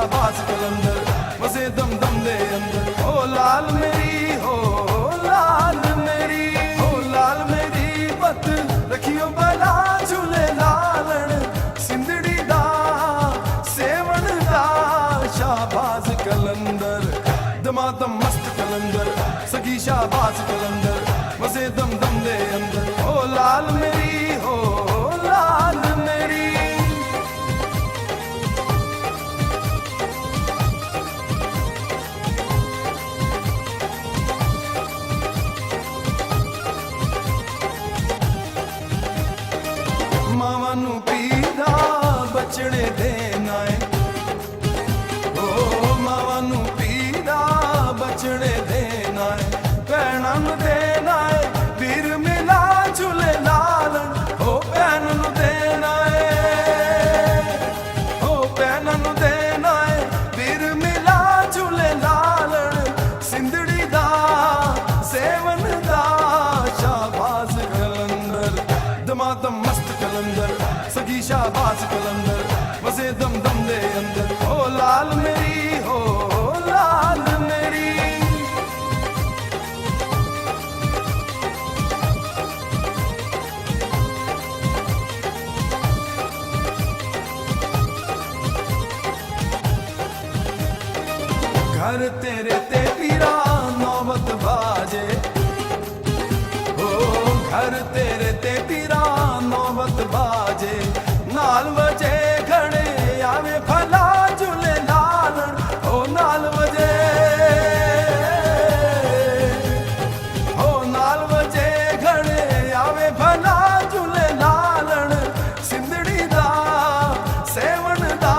शाहबाज कलंदर वसे दम दम दे अंदर। ओ लाल मेरी हो लाल मेरी हो लाल मेरी पत रखियो भला झूले लालण सिंधड़ी दा सेवण दा शाहबाज कलंदर दमादम मस्त कलंदर सगी शाहबाज कलंदर वसे दम दम दे अंदर। ओ लाल मेरी हो लाल मेरी मावा नू पीदा बचड़े देना है। ओ मावा नू पीदा बचड़े देना है भैणा नू देना है वीर मिला झूले लालन। ओ भैन नू देना है ओ भैन नू देना है वीर मिला झूले लालन सिंधड़ी दा सेवन दा शाहबाज कलंदर दमादम मस्त कलंदर सगी शाहबाज कलंदर वसे दम दम दे अंदर। ओ लाल मेरी हो लाल मेरी घर तेरे ते पीरा नौबत बाजे। ओ घर तेरे ते पीरा नौबत बाजे नाल वजे घड़े आवे भला झूले लालन। ओ नाल वजे ओ नाल वजे घड़े आवे भला झूले लालन सिंधड़ी दा सेवन दा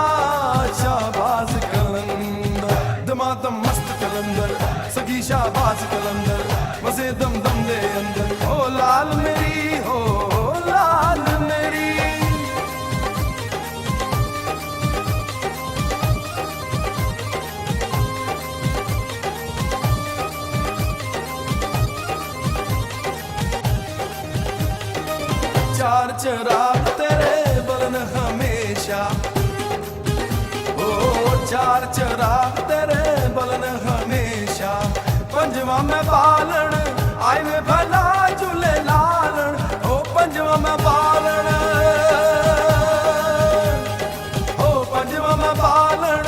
शाहबाज कलंदर दमादम मस्त कलंदर सगी शाहबाज कलंदर वसे दम दम दे अंदर। ओ लाल मेरी हो लाल मेरी चार चराग तेरे बलन हमेशा। ओ चार चराग तेरे बलन हमेशा पंजवा में बालन आए में भला झूले लालन। ओ पंजवा में बालन ओ पंजवा में बालन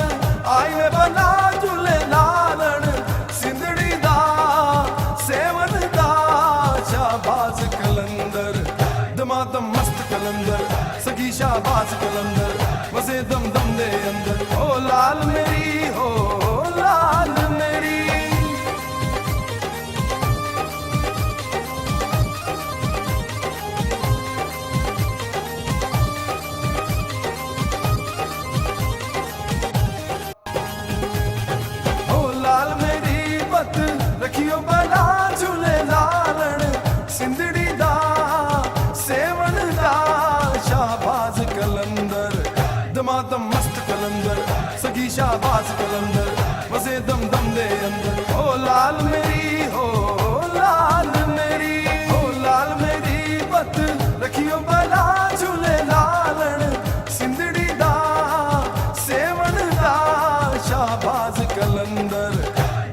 आए में भला झूले लालन सिंधड़ी दा सेवन दा शाहबाज कलंदर दमादम मस्त कलंदर सगी शाहबाज कलंदर वसे दम दम दे अंदर। ओ लाल मेरी हो लाल मेरी ओ लाल मेरी पत रखियो भला झूले लालन सिंधड़ी दा सेवन दा शाहबाज कलंदर दमादम मस्त कलंदर सगी शाहबाज कलंदर वसे दम दम दे अंदर। ओ लाल मेरी हो लाल मेरी हो लाल मेरी पत रखियो भला झूले लालन सिंधड़ी दा सेवन दा शाहबाज कलंदर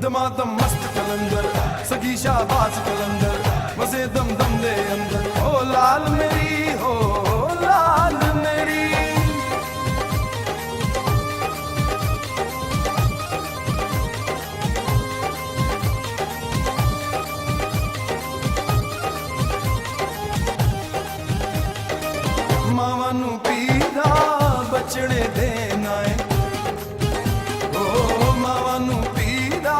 दमादम मस्त कलंदर सगी शाहबाज कलंदर वसे दम दम दे अंदर। ओ लाल मेरी हो लाल मेरी मावा नू पीदा बचड़े देना है। ओ मावा नू पीदा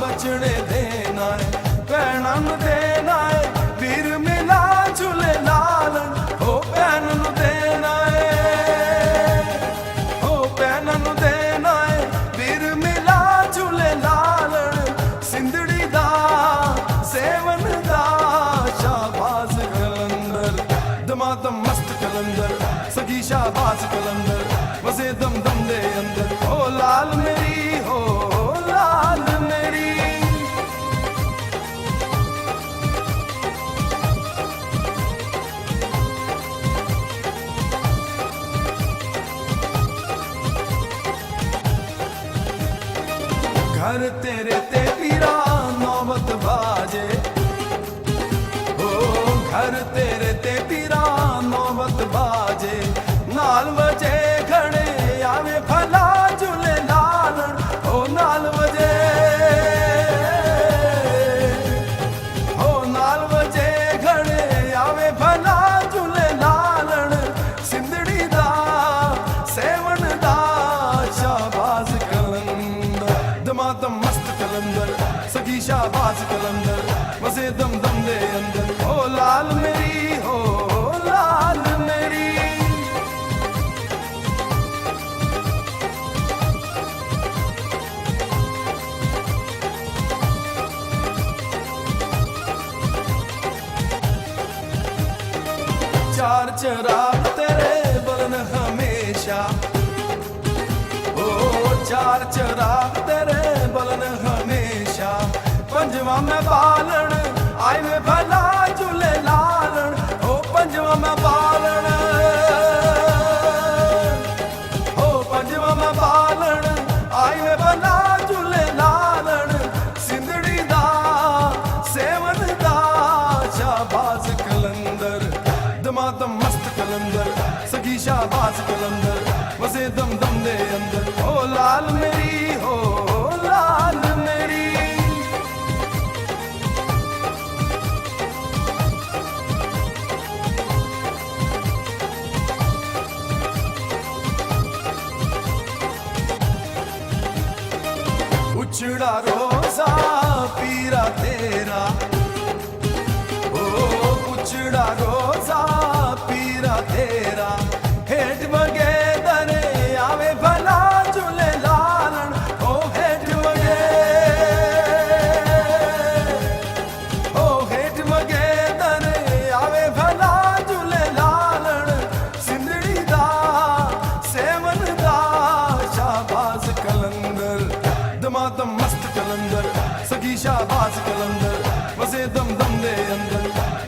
बचड़े देना है भैणा नू दे घर तेरे ते पीरा नौबत बाजे, ओ घर तेरे ते पीरा नौबत बाजे, नाल वजे घणे आवे भला झूले लालण, ओ नाल वजे, ओ नाल वजे घणे आवे भला झूले लालण, सिंधड़ी दा सेवण दा शाहबाज कलंदर, दमादम मस्त कलंदर, सगी शाहबाज कलंदर, वसे दम दम दे अंदर, ओ लाल मेरी हो लाल मेरी। चार चराग तेरे बलन हमेशा, ओ चार चराग तेरे बलन हमेशा, पंजवा में बालन आए में भला झूले लालन, ओ पंजवा में बालन, ओ पंजवा में बालन आए में भला झूले लालन, सिंधड़ी दा सेवन दा शाहबाज कलंदर, दमादम मस्त कलंदर, सगी शाहबाज कलंदर, वसे दम दम दे अंदर, ओ लाल मेरी हो लाल मेरी। उछड़ा रोजा पीरा तेरा, ओ उछड़ा रोजा पीरा तेरा, हेठ वगे दरे आवे भला झूले लालन, ओ हेठ वगे, ओ हेठ वगे दरे आवे भला झूले लालन, सिंधड़ी दा सेवन दा शाहबाज कलंदर, दमादम मस्त कलंदर, सगी शाहबाज कलंदर, वसे दम दम दे अंदर,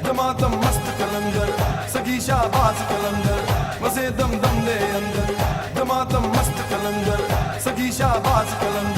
दमादम मस्त कलंदर, सगी शाहबाज कलंदर, वसे दम दम दे अंदर, दमादम मस्त कलंदर, सगी शाहबाज कलंदर।